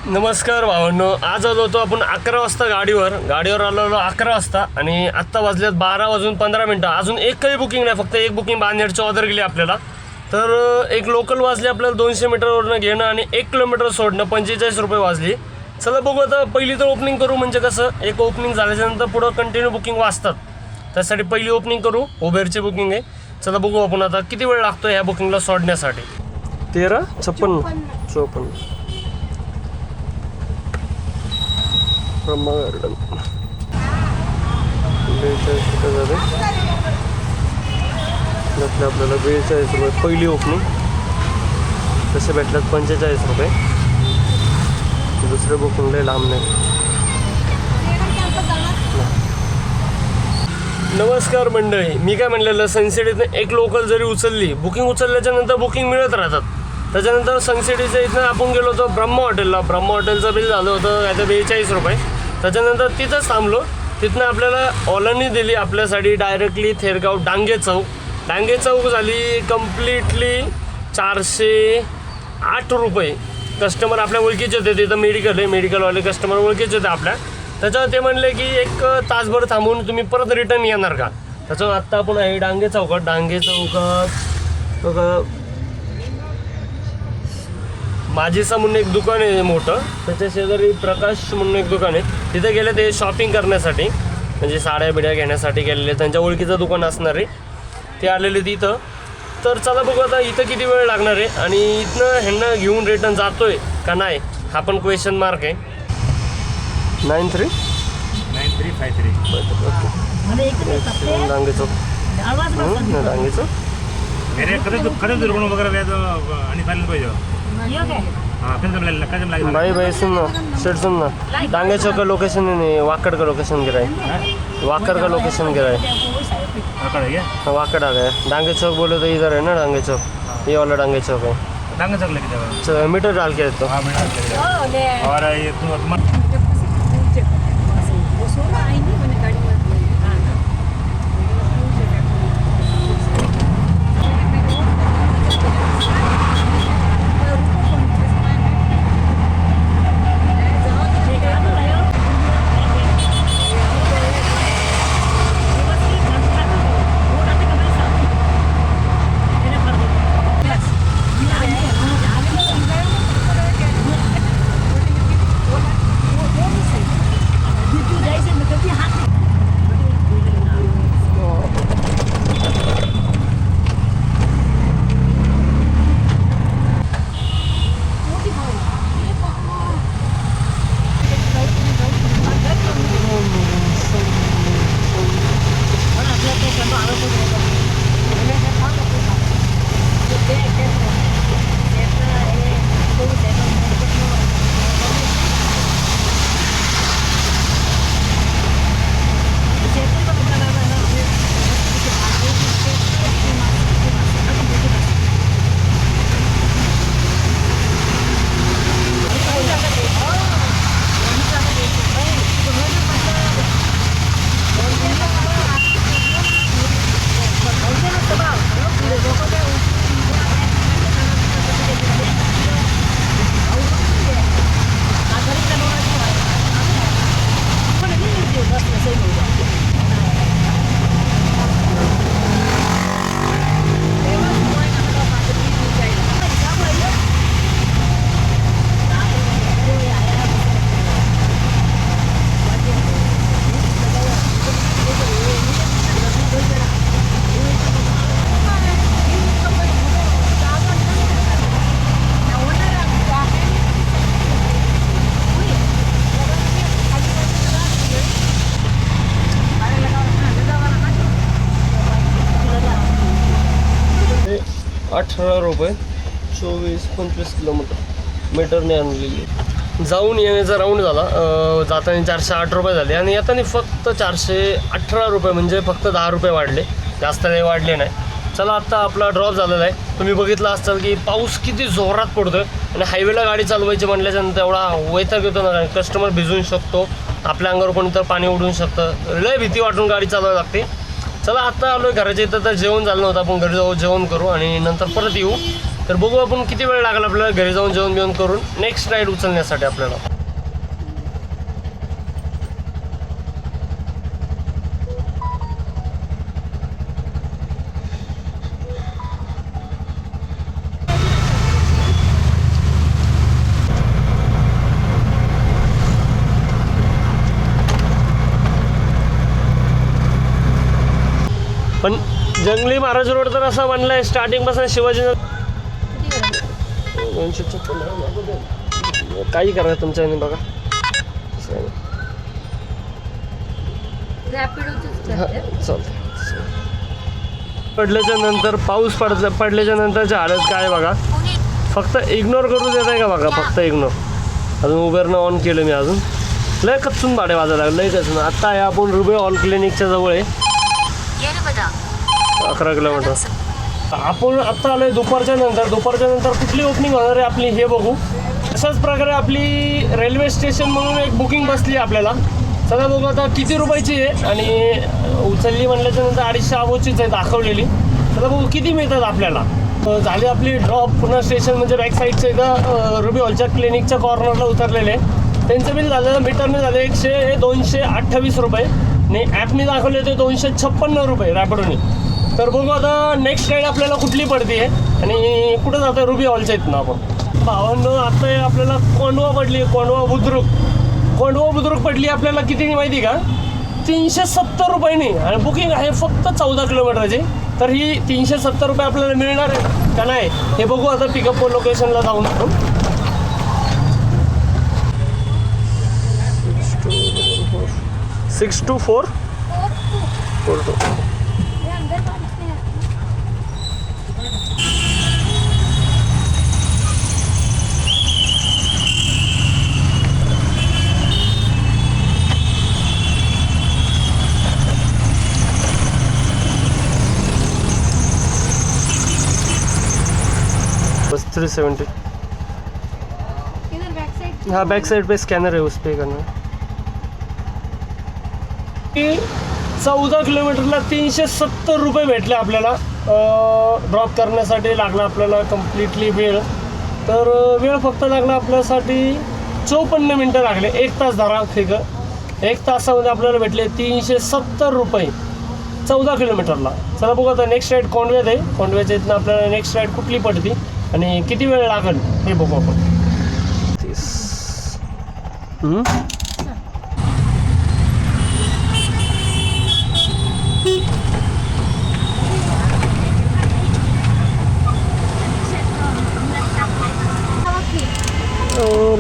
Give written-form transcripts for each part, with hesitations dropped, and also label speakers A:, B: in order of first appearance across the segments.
A: नमस्कार भावांनो, आज आलो होतो आपण 11 वाजता गाडीवर आलो 11 वाजता आणि आत्ता वाजल्यात 12:15. अजून एकही बुकिंग नाही, फक्त एक बुकिंग बांधण्याची ऑर्डर गेली आपल्याला. तर एक लोकल वाजली आपल्याला 200 मीटरवरनं घेणं आणि 1 किलोमीटर सोडणं, 45 रुपये वाजली. चला बघू आता, पहिली तर ओपनिंग करू. म्हणजे कसं, एक ओपनिंग झाल्याच्यानंतर पुढं कंटिन्यू बुकिंग वाजतात, त्यासाठी पहिली ओपनिंग करू. उबेरची बुकिंग आहे. चला बघू आपण आता किती वेळ लागतो ह्या बुकिंगला सोडण्यासाठी. 13:56 ब्रह्मा गार्डन 42 रुपये झाले. त्यातले आपल्याला 42 रुपये पहिली ओपनिंग. तसे भेटल्यात 45 रुपये. दुसरे बुकिंगला लांब नाही. नमस्कार मंडळी, मी काय म्हणलेलं, सनसिटीतनं एक लोकल जरी उचलली, बुकिंग उचलल्याच्या नंतर बुकिंग मिळत राहतात. त्याच्यानंतर सनसिटीच्या इथनं आपण गेलो होतो ब्रह्मा हॉटेलला. ब्रह्मा हॉटेलचं बिल झालं होतं काय ते 42 रुपये. त्याच्यानंतर तिथंच थांबलो. तिथनं आपल्याला ओलांनी दिली आपल्यासाठी डायरेक्टली थेरगाव डांगे चौक झाली कम्प्लिटली 408 रुपये. कस्टमर आपल्या ओळखीचे होते, तिथं मेडिकल आहे, मेडिकलवाले कस्टमर ओळखीचे होते आपल्या. त्याच्यावर ते म्हणले की 1 तासभर थांबून तुम्ही परत रिटर्न येणार का. त्याच्यावर आत्ता आपण आहे डांगे चौकात बघा, माझीसा म्हणून एक दुकान आहे मोठं, त्याच्या शेजारी प्रकाश म्हणून एक दुकान आहे. तिथे गेले ते शॉपिंग करण्यासाठी, म्हणजे साड्या बिड्या घेण्यासाठी गेलेले. त्यांच्या ओळखीचं दुकान असणार आहे, ते आलेले तिथं. तर चला बघू आता इथं किती वेळ लागणार आहे आणि इथनं ह्यांना घेऊन रिटर्न जातोय का नाही, हा पण क्वेश्चन मार्क आहे. 9353 डांगे चौक भाई सुन ना, सेट सुन ना, डांगे चौक का लोकेशन नहीं, वाकड़ का लोकेशन गिरा है. वाकड़ का लोकेशन गिरा है. वाकड़ आ गया. डांगे चौक बोले तो इधर है ना, डांगे चौक, ये वाला डांगे चौक है.
B: डांगे चौक लेके
A: मीटर डाल के तो
B: और ये
A: ₹18 24-25 किलोमीटर मीटरने आणलेली. जाऊन येण्याचा राऊंड झाला. जाताना 408 रुपये झाले आणि येताना फक्त 418 रुपये, म्हणजे फक्त 10 रुपये वाढले, जास्त काही वाढले नाही. चला आत्ता आपला ड्रॉप झालेला आहे. तुम्ही बघितलं असाल की पाऊस किती जोरात पडतोय आणि हायवेला गाडी चालवायची म्हटल्याच्यानंतर एवढा वैताग येतो ना, कस्टमर भिजून शकतो, आपल्या अंगावर कोणीतरी पाणी उडून शकतं, लय भीती वाटून गाडी चालवावी लागते. चला आता आलो आहे घराच्या इथं. तर जेवण झालं नव्हतं, आपण घरी जाऊ, जेवण करू आणि नंतर परत येऊ. तर बघू आपण किती वेळ लागला आपल्याला घरी जाऊन जेवण बिवण करून नेक्स्ट राईड उचलण्यासाठी आपल्याला. पण जंगली महाराज रोड तर असा बनलाय स्टार्टिंगपासून शिवाजीनगर 256 काही करा तुमच्या ह्याने बघा. चालतं. पडल्याच्या नंतर पाऊस पडल्याच्या नंतरच्या हालत काय बघा. फक्त इग्नोर करू देत आहे का बघा. फक्त इग्नोर. अजून उबेरनं ऑन केलं मी. अजून लय कचून भाडे वाजायला लागलं. लय कचून. आत्ता आहे आपण रुबे ऑल क्लिनिकच्या जवळ आहे. 11 किलोमीटर. आपण आत्ता आलोय दुपारच्या नंतर कुठली ओपनिंग होणार आहे आपली हे बघू. अशाच प्रकारे आपली रेल्वे स्टेशन म्हणून एक बुकिंग बसली आपल्याला. चला बघू आता किती रुपयाची आहे आणि उचलली म्हणल्याच्या नंतर 250 अबोचीच आहे दाखवलेली. चला बघू किती मिळतात आपल्याला. झाली आपली ड्रॉप. पुन्हा स्टेशन म्हणजे बॅक साईडच्या एका रुबी हॉलच्या क्लिनिकच्या कॉर्नरला उतरलेले. त्यांचं बिल झालं मीटरने झालं 228 रुपये आणि ॲपने दाखवले ते 256 रुपये रॅपिडोने. तर बघू आता नेक्स्ट राईड आपल्याला कुठली पडते आहे आणि कुठं जातं. रुबी हॉलच्या इथनं आपण भावांनो आता आपल्याला कोंडवा पडली. कोंडवा बुद्रुक पडली आपल्याला किती माहिती का. 370 रुपयांनी आणि बुकिंग आहे फक्त 14 किलोमीटरची. तर ही 370 रुपये आपल्याला मिळणार आहे का नाही हे बघू आता पिकअप लोकेशनला जाऊन. 6242. बस 370. हाँ बैक साइड पे स्कैनर है उस पे करना. 14 किलोमीटरला 370 रुपये भेटले आपल्याला. ड्रॉप करण्यासाठी लागला आपल्याला कम्प्लिटली वेळ. तर वेळ फक्त लागला आपल्यासाठी 54 मिनटं लागले. 1 तास धरा फिगर. 1 तासामध्ये आपल्याला भेटले 370 रुपये 14 किलोमीटरला. चला बघू आता नेक्स्ट राईड कोंडव्यात आहे. कोंडव्याच्या इथनं आपल्याला नेक्स्ट राईड कुठली पडते आणि किती वेळ लागेल हे बघू आपण. 30.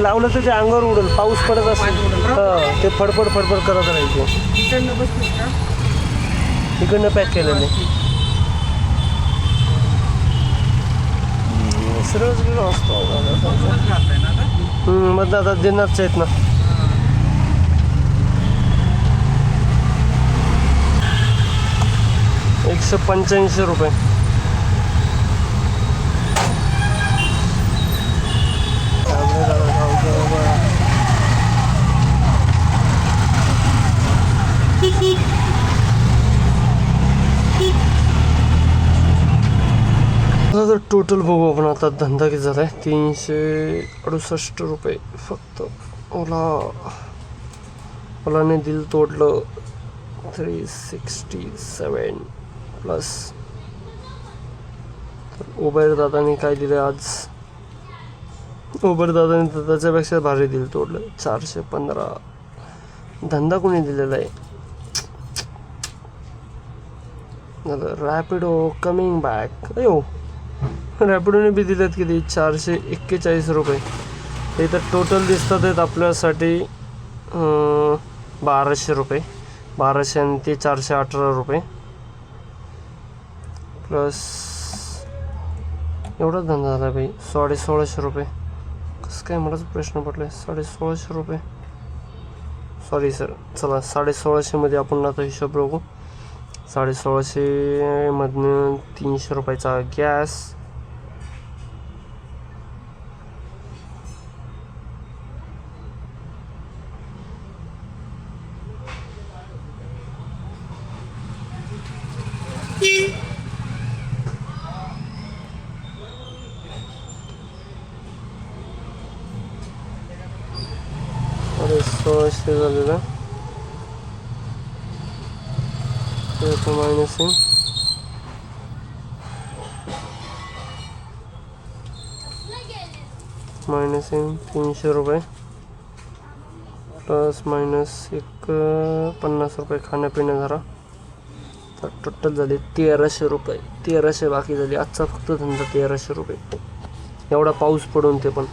A: लावलं तर ते अंगावर उडेल. पाऊस पडत असेल हां ते फडफड करत राहायचे. इकडनं पॅक केलेलं आहे. सरळच गेलो असतो मग आता देणारच आहेत ना. ₹185. तर टोटल बघू आपण आता धंदा किती झाला आहे. 368 रुपये फक्त. ओलाने दिल तोडलं 367 प्लस. उबेर दादाने काय दिलं आज. उबेर दादाने तर त्याच्यापेक्षा भारी दिल तोडलं 415. धंदा कोणी दिलेला आहे. Rapido coming back. अयो रॅपिडोने बी दिलेत किती 441 रुपये. हे तर टोटल दिसतात आहेत आपल्यासाठी 1200 रुपये. 1200 आणि ते 418 रुपये प्लस एवढाच धंदा झाला बाई. 1650 रुपये. कसं काय मलाच प्रश्न पडला आहे. 1650 रुपये सॉरी सर. चला 1650मध्ये आपण आता हिशोब बघू. 1650मधनं 300 रुपयाचा गॅस. 1600 झालेलं त्याचं मायनस आहे मायनस आहे 300 रुपये प्लस मायनस एक 50 रुपये खाण्यापिण्या धरा तर टोटल झाले 1300 रुपये 1300 बाकी झाले आजचा फक्त धंदा 1300 रुपये एवढा पाऊस पडून ते पण